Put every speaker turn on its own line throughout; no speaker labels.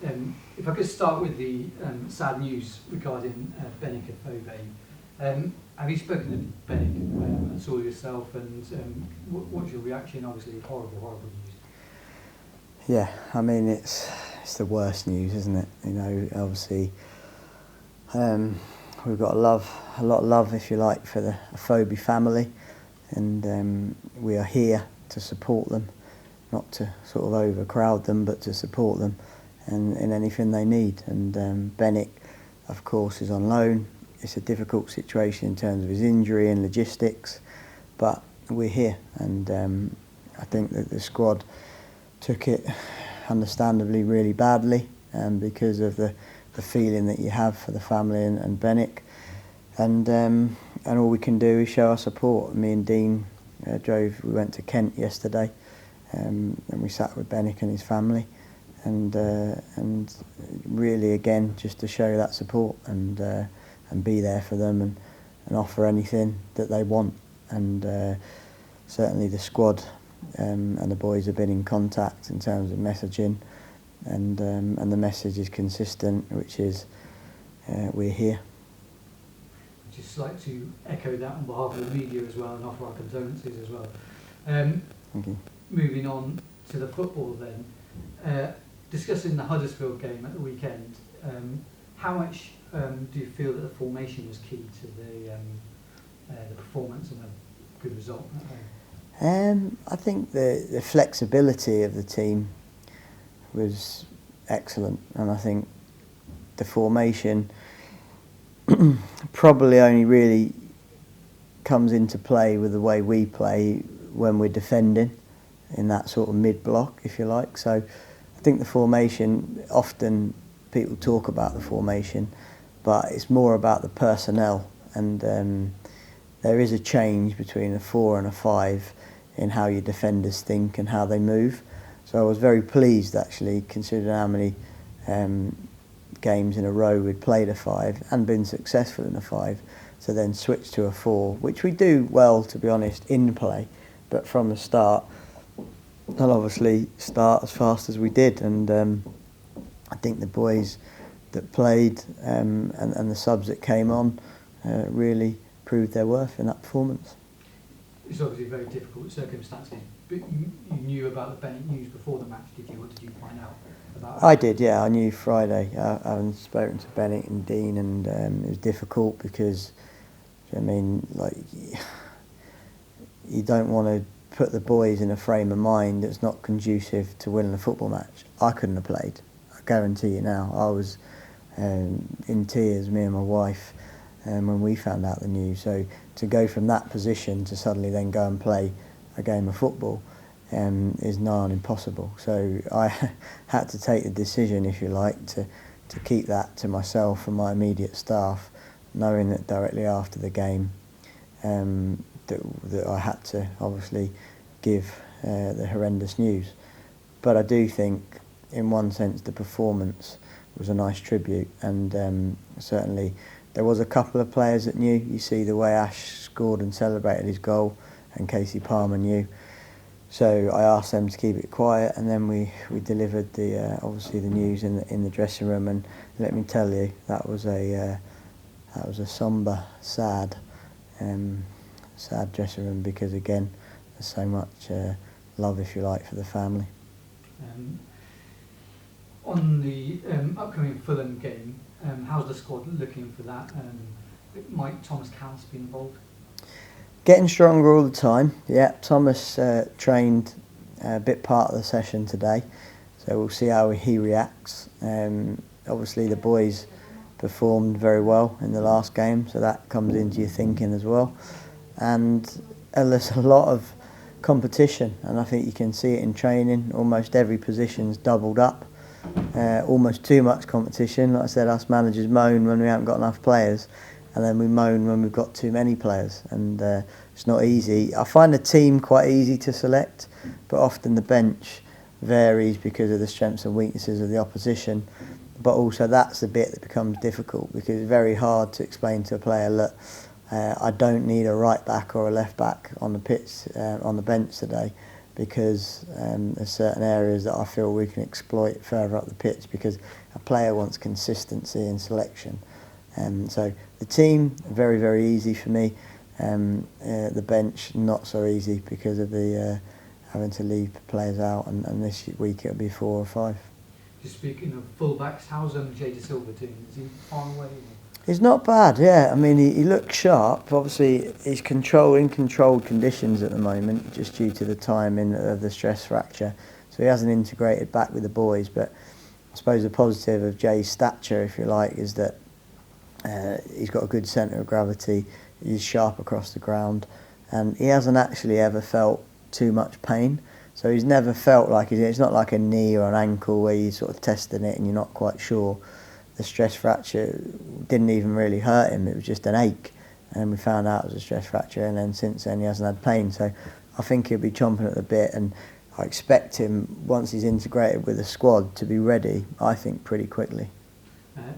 If I could start with the sad news regarding Benik Afobe. Have you spoken to Benik at all yourself, and what's your reaction? Obviously, horrible, horrible news.
Yeah, I mean it's the worst news, isn't it? You know, obviously we've got a lot of love, if you like, for the Afobe family, and we are here to support them, not to sort of overcrowd them, but to support them and in anything they need. And Benik, of course, is on loan. It's a difficult situation in terms of his injury and logistics, but we're here, and I think that the squad took it understandably really badly, because of the feeling that you have for the family and Benik, and all we can do is show our support. Me and Dean we went to Kent yesterday, and we sat with Benik and his family, and really again just to show that support and be there for them and offer anything that they want. And certainly the squad and the boys have been in contact in terms of messaging, and the message is consistent, which is we're here.
I'd just like to echo that on behalf of the media as well, and offer our condolences as well.
Thank you.
Moving on to the football then, discussing the Huddersfield game at the weekend, how much do you feel that the formation was key to the performance and a good result at home?
I think the flexibility of the team was excellent, and I think the formation probably only really comes into play with the way we play when we're defending in that sort of mid-block, if you like. So I think the formation, often people talk about the formation, but it's more about the personnel, and there is a change between a 4 and a 5 in how your defenders think and how they move. So I was very pleased, actually, considering how many games in a row we'd played a 5 and been successful in a 5, to then switch to a 4, which we do well, to be honest, in play, but from the start they'll obviously start as fast as we did, and I think the boys that played and the subs that came on really proved their worth in that performance.
It's obviously very difficult circumstances, but you knew about the Benik news before the match, did you? What did you find out about it?
I did, yeah. I knew Friday. I haven't spoken to Benik and Dean, and it was difficult because, I mean, like, you don't want to put the boys in a frame of mind that's not conducive to winning a football match. I couldn't have played, I guarantee you now. I was in tears, me and my wife, when we found out the news. So to go from that position to suddenly then go and play a game of football is nigh on impossible. So I had to take the decision, if you like, to keep that to myself and my immediate staff, knowing that directly after the game that I had to obviously give the horrendous news. But I do think, in one sense, the performance was a nice tribute, and certainly there was a couple of players that knew. You see the way Ash scored and celebrated his goal, and Casey Palmer knew. So I asked them to keep it quiet, and then we delivered the obviously the news in the dressing room. And let me tell you, that was a sombre, sad dressing room, because again, there's so much love, if you like, for the family.
On the upcoming Fulham game, how's the squad looking for that? Might Thomas Cowles be involved?
Getting stronger all the time. Yeah, Thomas trained a bit part of the session today, so we'll see how he reacts. Obviously the boys performed very well in the last game, so that comes into your thinking as well. And there's a lot of competition, and I think you can see it in training. Almost every position's doubled up. Almost too much competition. Like I said, us managers moan when we haven't got enough players, and then we moan when we've got too many players, and it's not easy. I find the team quite easy to select, but often the bench varies because of the strengths and weaknesses of the opposition. But also that's the bit that becomes difficult, because it's very hard to explain to a player, look, I don't need a right back or a left back on the pitch, on the bench today, because there's certain areas that I feel we can exploit further up the pitch, because a player wants consistency in selection. So the team, very, very easy for me. The bench, not so easy because of the having to leave players out, and this week it'll be 4 or 5.
Just speaking of fullbacks, how's Jay De Silva doing? Is he far away?
He's not bad, yeah. I mean, he looks sharp. Obviously, he's in controlled conditions at the moment, just due to the timing of the stress fracture. So he hasn't integrated back with the boys. But I suppose the positive of Jay's stature, if you like, is that he's got a good centre of gravity. He's sharp across the ground, and he hasn't actually ever felt too much pain. So he's never felt like it's not like a knee or an ankle where you're sort of testing it and you're not quite sure. The stress fracture didn't even really hurt him, it was just an ache, and we found out it was a stress fracture, and then since then he hasn't had pain. So I think he'll be chomping at the bit, and I expect him, once he's integrated with the squad, to be ready, I think, pretty quickly.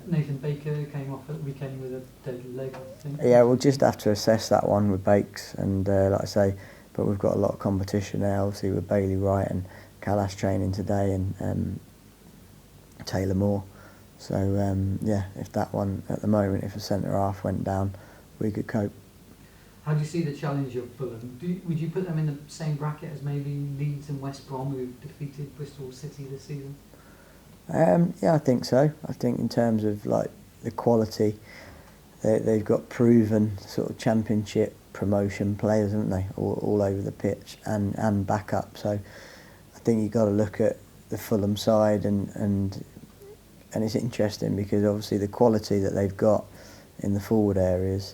Nathan Baker came off at the weekend with a dead leg, I think.
Yeah, we'll just have to assess that one with Bakes, and like I say, but we've got a lot of competition there, obviously, with Bailey Wright and Callas training today, and Taylor Moore. So yeah, if that one at the moment, if a centre half went down, we could cope.
How do you see the challenge of Fulham? Would you put them in the same bracket as maybe Leeds and West Brom, who defeated Bristol City this season?
Yeah, I think so. I think in terms of like the quality, they've got proven sort of championship promotion players, haven't they? All over the pitch and back up. So I think you've got to look at the Fulham side, and it's interesting because obviously the quality that they've got in the forward areas,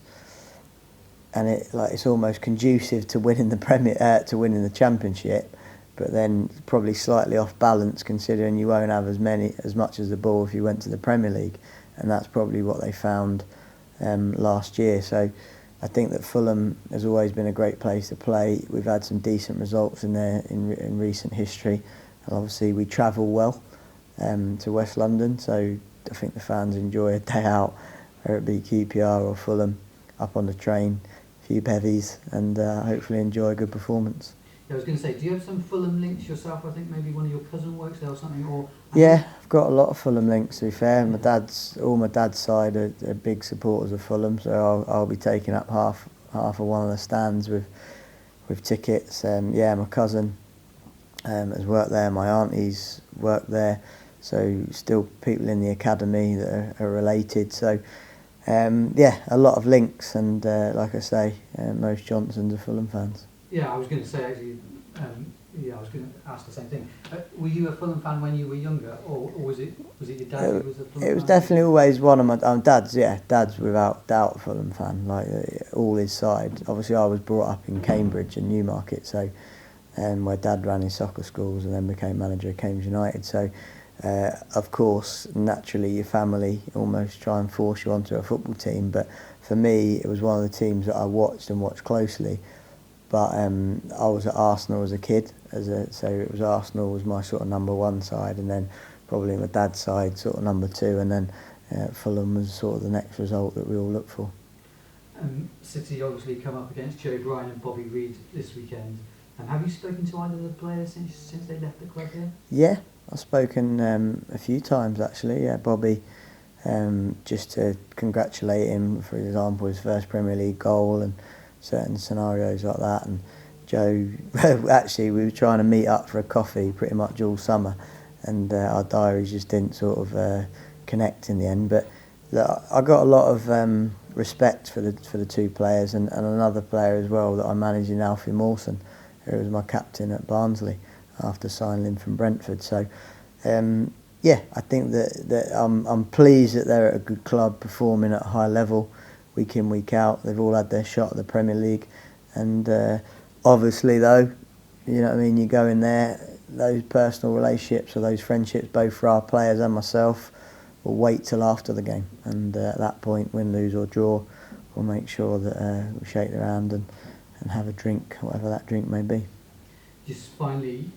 and it's almost conducive to winning the to winning the championship, but then probably slightly off balance considering you won't have as much as the ball if you went to the Premier League, and that's probably what they found last year. So I think that Fulham has always been a great place to play. We've had some decent results in there in recent history, and obviously we travel well to West London, so I think the fans enjoy a day out, whether it be QPR or Fulham, up on the train, a few bevies, and hopefully enjoy a good performance.
Yeah, I was going to say, do you have some Fulham links yourself? I think maybe one of your cousin works there or something.
Yeah, I've got a lot of Fulham links, to be fair. My dad's side are big supporters of Fulham, so I'll be taking up half of one of the stands with tickets. Yeah, my cousin has worked there, my auntie's worked there. So still people in the academy that are related. So yeah, a lot of links, and like I say, most Johnsons are Fulham fans.
Yeah, I was going to say actually. I was going to ask the same thing. Were you a Fulham fan when you were younger, or was it your dad who was a Fulham fan?
It was definitely always one of my dad's. Yeah, dad's without doubt a Fulham fan. Like all his side. Obviously, I was brought up in Cambridge and Newmarket, so where dad ran his soccer schools and then became manager of Cambridge United. So. Of course, naturally, your family almost try and force you onto a football team. But for me, it was one of the teams that I watched closely. But I was at Arsenal as a kid, so it was Arsenal was my sort of number one side, and then probably my dad's side sort of number two, and then Fulham was sort of the next result that we all look for.
City obviously come up against Joe Bryan and Bobby Reid this weekend. Have you spoken to either of the players since they left the club here? Yeah.
I've spoken a few times actually. Yeah, Bobby, just to congratulate him, for example, his first Premier League goal and certain scenarios like that. And Joe, actually, we were trying to meet up for a coffee pretty much all summer, and our diaries just didn't sort of connect in the end. But I got a lot of respect for the two players, and another player as well that I managed in Alfie Mawson, who was my captain at Barnsley after signing him from Brentford. So yeah, I think that I'm pleased that they're at a good club performing at a high level week in, week out. They've all had their shot at the Premier League, and obviously though, you know what I mean, you go in there, those personal relationships or those friendships, both for our players and myself, will wait till after the game, and at that point, win, lose or draw, we'll make sure that we shake their hand and have a drink, whatever that drink may be.
Just finally,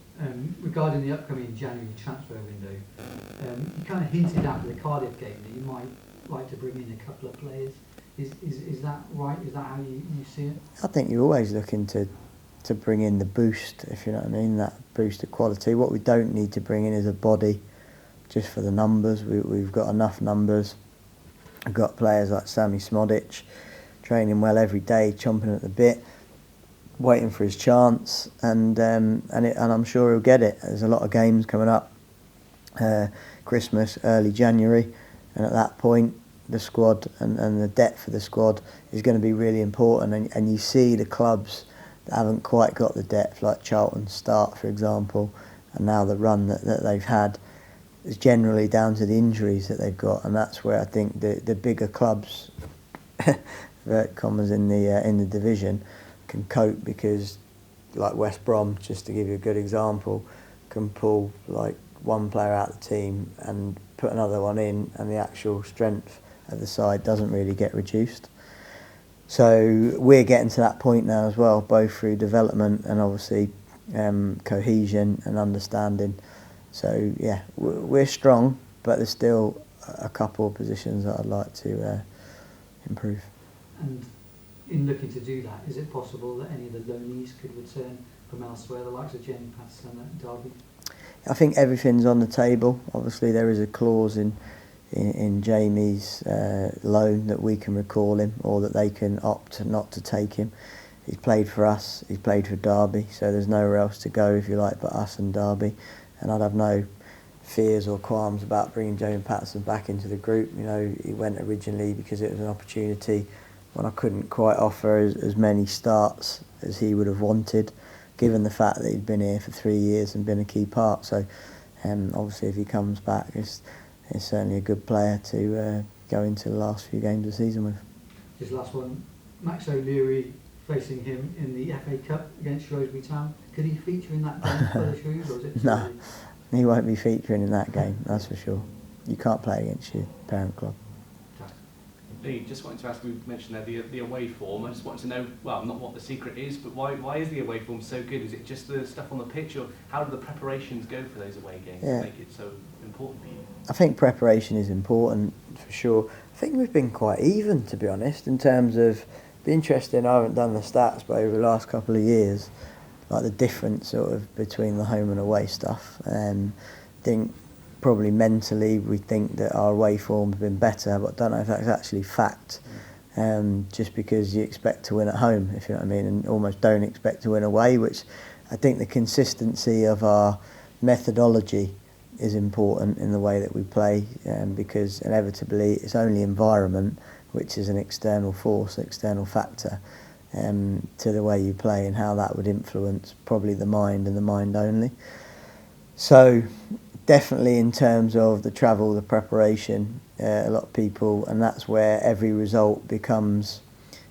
regarding the upcoming January transfer window, you kind of hinted after the Cardiff game that you might like to bring in a couple of players. Is that right? Is that how you see it?
I think you're always looking to to bring in the boost, if you know what I mean, that boost of quality. What we don't need to bring in is a body just for the numbers. We've got enough numbers. We've got players like Sammy Smodic training well every day, chomping at the bit, waiting for his chance, and I'm sure he'll get it. There's a lot of games coming up, Christmas, early January, and at that point the squad and the depth of the squad is going to be really important, and you see the clubs that haven't quite got the depth, like Charlton Start, for example, and now the run that they've had is generally down to the injuries that they've got, and that's where I think the bigger clubs, commas in the division, can cope, because like West Brom, just to give you a good example, can pull like one player out of the team and put another one in, and the actual strength of the side doesn't really get reduced. So we're getting to that point now as well, both through development and obviously cohesion and understanding. So yeah, we're strong, but there's still a couple of positions that I'd like to improve.
And in looking to do that, is it possible that any of the loanees could return from elsewhere, the likes of Jamie Patterson at Derby?
I think everything's on the table. Obviously there is a clause in Jamie's loan that we can recall him, or that they can opt not to take him. He's played for us, he's played for Derby, so there's nowhere else to go, if you like, but us and Derby. And I'd have no fears or qualms about bringing Jamie Patterson back into the group. You know, he went originally because it was an opportunity when I couldn't quite offer as many starts as he would have wanted, given the fact that he'd been here for 3 years and been a key part. So obviously if he comes back, it's certainly a good player to go into the last few games of the season with.
Just last one, Max O'Leary facing him in the FA Cup against Shrewsbury Town. Could he feature in that game for the Shrews, or is it?
No, he won't be featuring in that game, that's for sure. You can't play against your parent club.
Lee, just wanted to ask, we mentioned there the away form. I just wanted to know, well, not what the secret is, but why is the away form so good? Is it just the stuff on the pitch, or how do the preparations go for those away games to make it so important for you?
I think preparation is important, for sure. I think we've been quite even, to be honest, in terms of, be interesting, I haven't done the stats, but over the last couple of years, like the difference sort of between the home and away stuff. I think probably mentally we think that our away form has been better, but I don't know if that's actually fact. Just because you expect to win at home, if you know what I mean, and almost don't expect to win away, which I think the consistency of our methodology is important in the way that we play, because inevitably it's only environment, which is an external force, external factor, to the way you play, and how that would influence probably the mind and the mind only. So definitely in terms of the travel, the preparation, a lot of people, and that's where every result becomes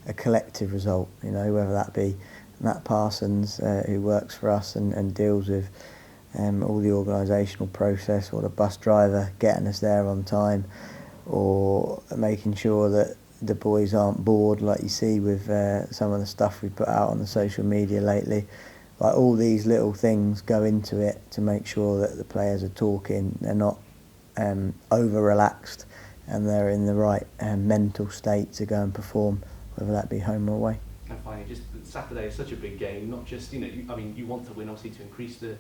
a collective result, you know, whether that be Matt Parsons, who works for us and deals with all the organisational process, or the bus driver getting us there on time, or making sure that the boys aren't bored, like you see with some of the stuff we put out on the social media lately. Like, all these little things go into it to make sure that the players are talking, they're not over relaxed, and they're in the right mental state to go and perform, whether that be home or away.
And finally, just Saturday is such a big game, not just, you know, you want to win obviously to increase the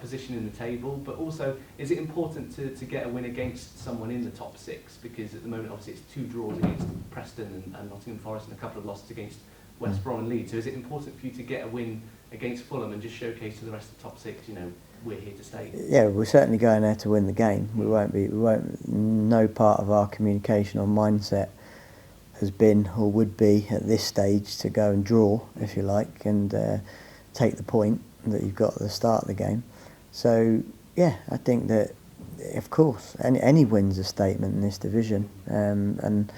position in the table, but also is it important to get a win against someone in the top six? Because at the moment obviously it's 2 draws against Preston and Nottingham Forest, and a couple of losses against West Brom and Leeds. So is it important for you to get a win against Fulham and just showcase to the rest of the top 6, you know, we're here to stay?
Yeah, we're certainly going there to win the game. No part of our communication or mindset has been or would be at this stage to go and draw, if you like, and take the point that you've got at the start of the game. So yeah, I think that, of course, any win's a statement in this division, and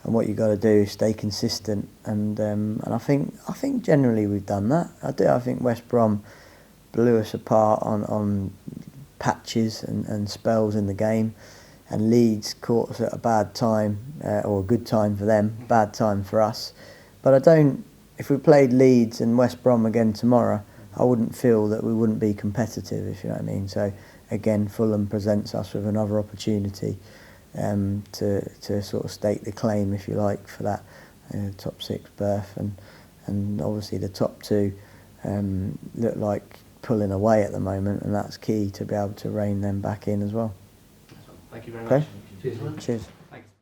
what you've got to do is stay consistent, and I think generally we've done that. I think West Brom blew us apart on patches and spells in the game, and Leeds caught us at a bad time, or a good time for them, bad time for us. But if we played Leeds and West Brom again tomorrow, I wouldn't feel that we wouldn't be competitive, if you know what I mean. So again, Fulham presents us with another opportunity to sort of stake the claim, if you like, for that top 6 berth, and obviously the top 2 look like pulling away at the moment, and that's key to be able to rein them back in as well.
Thank you very
Okay.
much.
Cheers.
Cheers.